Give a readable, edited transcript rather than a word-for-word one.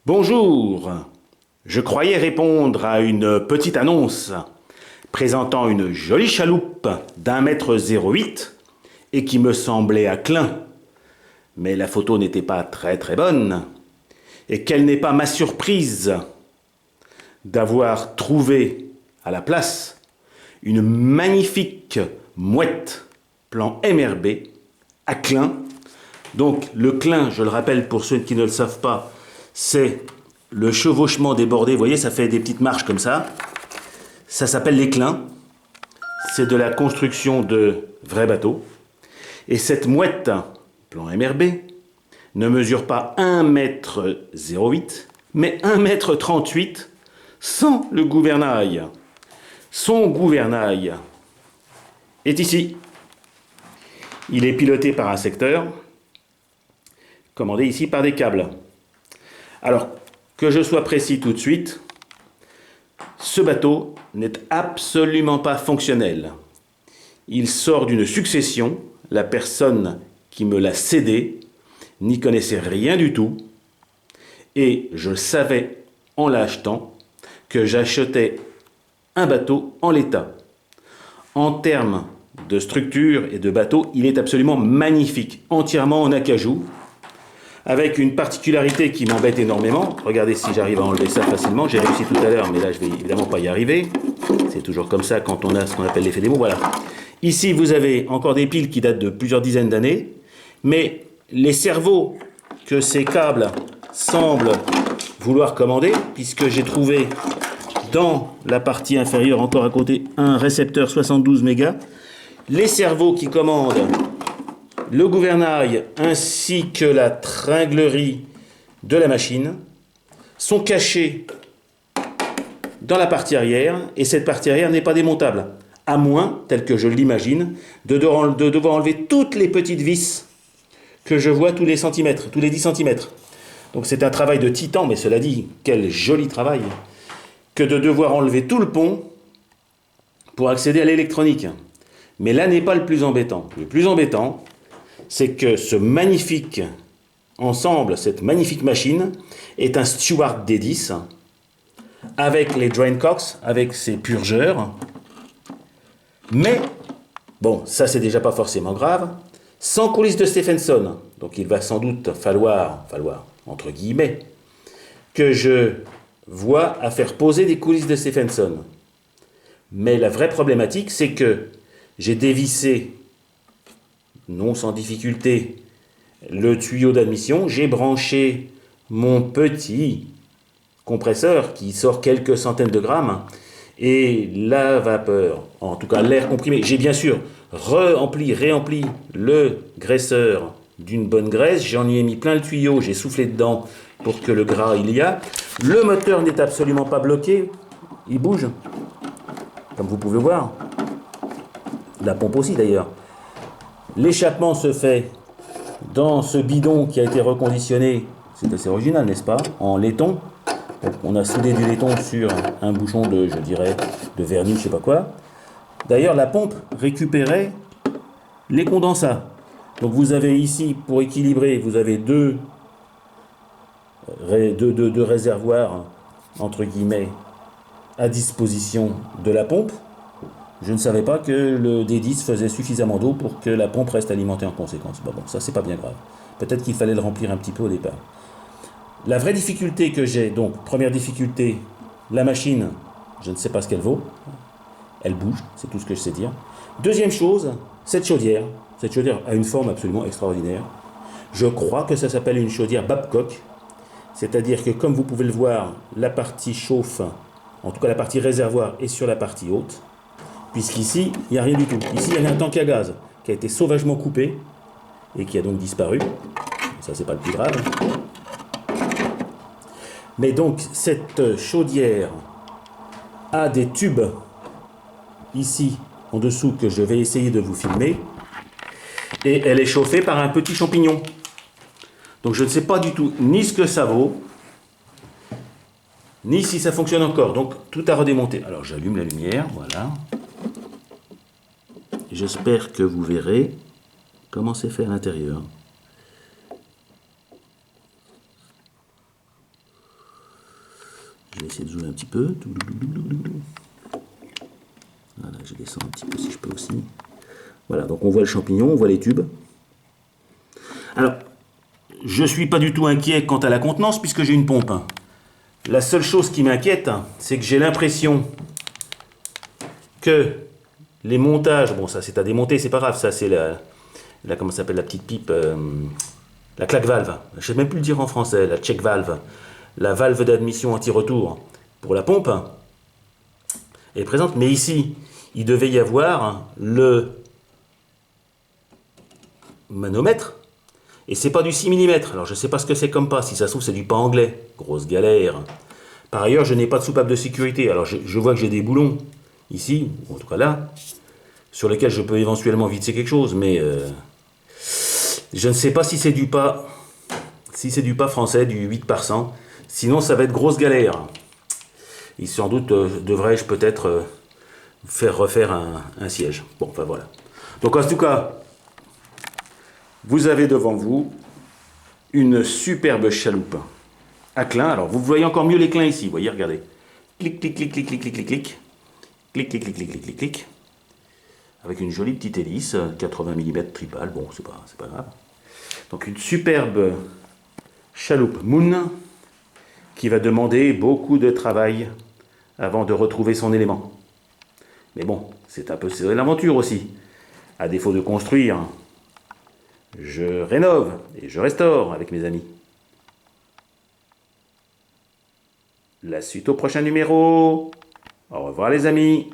Bonjour, je croyais répondre à une petite annonce présentant une jolie chaloupe d'1,08 m et qui me semblait à Klein. Mais la photo n'était pas très bonne. Et quelle n'est pas ma surprise d'avoir trouvé à la place une magnifique mouette plan MRB à Klein. Donc le Klein, je le rappelle pour ceux qui ne le savent pas, c'est le chevauchement des bordées. Vous voyez, ça fait des petites marches comme ça. Ça s'appelle les Kleins. C'est de la construction de vrais bateaux. Et cette mouette, plan MRB, ne mesure pas 1,08 m, mais 1,38 m sans le gouvernail. Son gouvernail est ici. Il est piloté par un secteur, commandé ici par des câbles. Alors, que je sois précis tout de suite, ce bateau n'est absolument pas fonctionnel. Il sort d'une succession. La personne qui me l'a cédé n'y connaissait rien du tout. Et je savais, en l'achetant, que j'achetais un bateau en l'état. En termes de structure et de bateau, il est absolument magnifique, entièrement en acajou, avec une particularité qui m'embête énormément. Regardez si j'arrive à enlever ça facilement. J'ai réussi tout à l'heure, mais là je vais évidemment pas y arriver. C'est toujours comme ça quand on a ce qu'on appelle l'effet démo. Voilà. Ici vous avez encore des piles qui datent de plusieurs dizaines d'années, mais les cerveaux que ces câbles semblent vouloir commander, puisque j'ai trouvé dans la partie inférieure, encore à côté, un récepteur 72 mégas. Les cerveaux qui commandent le gouvernail ainsi que la tringlerie de la machine sont cachés dans la partie arrière, et cette partie arrière n'est pas démontable, à moins, tel que je l'imagine, de devoir enlever toutes les petites vis que je vois tous les centimètres, tous les 10 cm. Donc c'est un travail de titan, mais cela dit, quel joli travail, que de devoir enlever tout le pont pour accéder à l'électronique. Mais là n'est pas le plus embêtant. Le plus embêtant, c'est que ce magnifique ensemble, cette magnifique machine, est un Stewart D10 avec les draincox, avec ses purgeurs. Mais, bon, ça c'est déjà pas forcément grave, sans coulisse de Stephenson. Donc il va sans doute falloir, entre guillemets, que je vois à faire poser des coulisses de Stephenson. Mais la vraie problématique, c'est que j'ai dévissé, non sans difficulté, le tuyau d'admission. J'ai branché mon petit compresseur qui sort quelques centaines de grammes. Et la vapeur, en tout cas l'air comprimé, j'ai bien sûr réempli le graisseur d'une bonne graisse. J'en ai mis plein le tuyau, j'ai soufflé dedans pour que le gras il y a. Le moteur n'est absolument pas bloqué, il bouge, comme vous pouvez voir. La pompe aussi d'ailleurs. L'échappement se fait dans ce bidon qui a été reconditionné, c'est assez original n'est-ce pas, en laiton. Donc on a soudé du laiton sur un bouchon de, je dirais, de vernis, je sais pas quoi. D'ailleurs la pompe récupérait les condensats. Donc vous avez ici, pour équilibrer, vous avez deux réservoirs, entre guillemets, à disposition de la pompe. Je ne savais pas que le D10 faisait suffisamment d'eau pour que la pompe reste alimentée en conséquence. Bon, ça c'est pas bien grave. Peut-être qu'il fallait le remplir un petit peu au départ. La vraie difficulté que j'ai, donc première difficulté, la machine, je ne sais pas ce qu'elle vaut. Elle bouge, c'est tout ce que je sais dire. Deuxième chose, cette chaudière a une forme absolument extraordinaire. Je crois que ça s'appelle une chaudière Babcock. C'est-à-dire que comme vous pouvez le voir, la partie chauffe, en tout cas la partie réservoir est sur la partie haute. Puisqu'ici, il n'y a rien du tout. Ici, il y a un tank à gaz qui a été sauvagement coupé et qui a donc disparu. Ça, c'est pas le plus grave. Mais donc, cette chaudière a des tubes ici, en dessous, que je vais essayer de vous filmer. Et elle est chauffée par un petit champignon. Donc, je ne sais pas du tout ni ce que ça vaut, ni si ça fonctionne encore. Donc, tout à redémonter. Alors, j'allume la lumière, voilà. J'espère que vous verrez comment c'est fait à l'intérieur. Je vais essayer de zoomer un petit peu. Voilà, je descends un petit peu si je peux aussi. Voilà, donc on voit le champignon, on voit les tubes. Alors, je ne suis pas du tout inquiet quant à la contenance puisque j'ai une pompe. La seule chose qui m'inquiète, c'est que j'ai l'impression que les montages, bon ça c'est à démonter, c'est pas grave, ça c'est comment ça s'appelle la petite pipe, la claque valve, je sais même plus le dire en français, la check valve, la valve d'admission anti-retour pour la pompe est présente, mais ici il devait y avoir le manomètre et c'est pas du 6 mm, alors je sais pas ce que c'est comme pas, si ça se trouve c'est du pas anglais, grosse galère. Par ailleurs je n'ai pas de soupape de sécurité, alors je vois que j'ai des boulons ici, en tout cas là, sur lesquels je peux éventuellement visser quelque chose, mais je ne sais pas si c'est du pas, français, du 8 par 100, sinon ça va être grosse galère. Et sans doute devrais-je peut-être faire refaire un siège. Bon, enfin voilà. Donc en tout cas, vous avez devant vous une superbe chaloupe à clin. Alors vous voyez encore mieux les clins ici, vous voyez, regardez. Clic, clic, clic, clic, clic, clic, clic, clic. Clic, clic, clic, clic, clic, clic, clic. Avec une jolie petite hélice, 80 mm tripale, bon, c'est pas grave. Donc une superbe chaloupe Moon qui va demander beaucoup de travail avant de retrouver son élément. Mais bon, c'est un peu l'aventure aussi. À défaut de construire, je rénove et je restaure avec mes amis. La suite au prochain numéro. Au revoir les amis.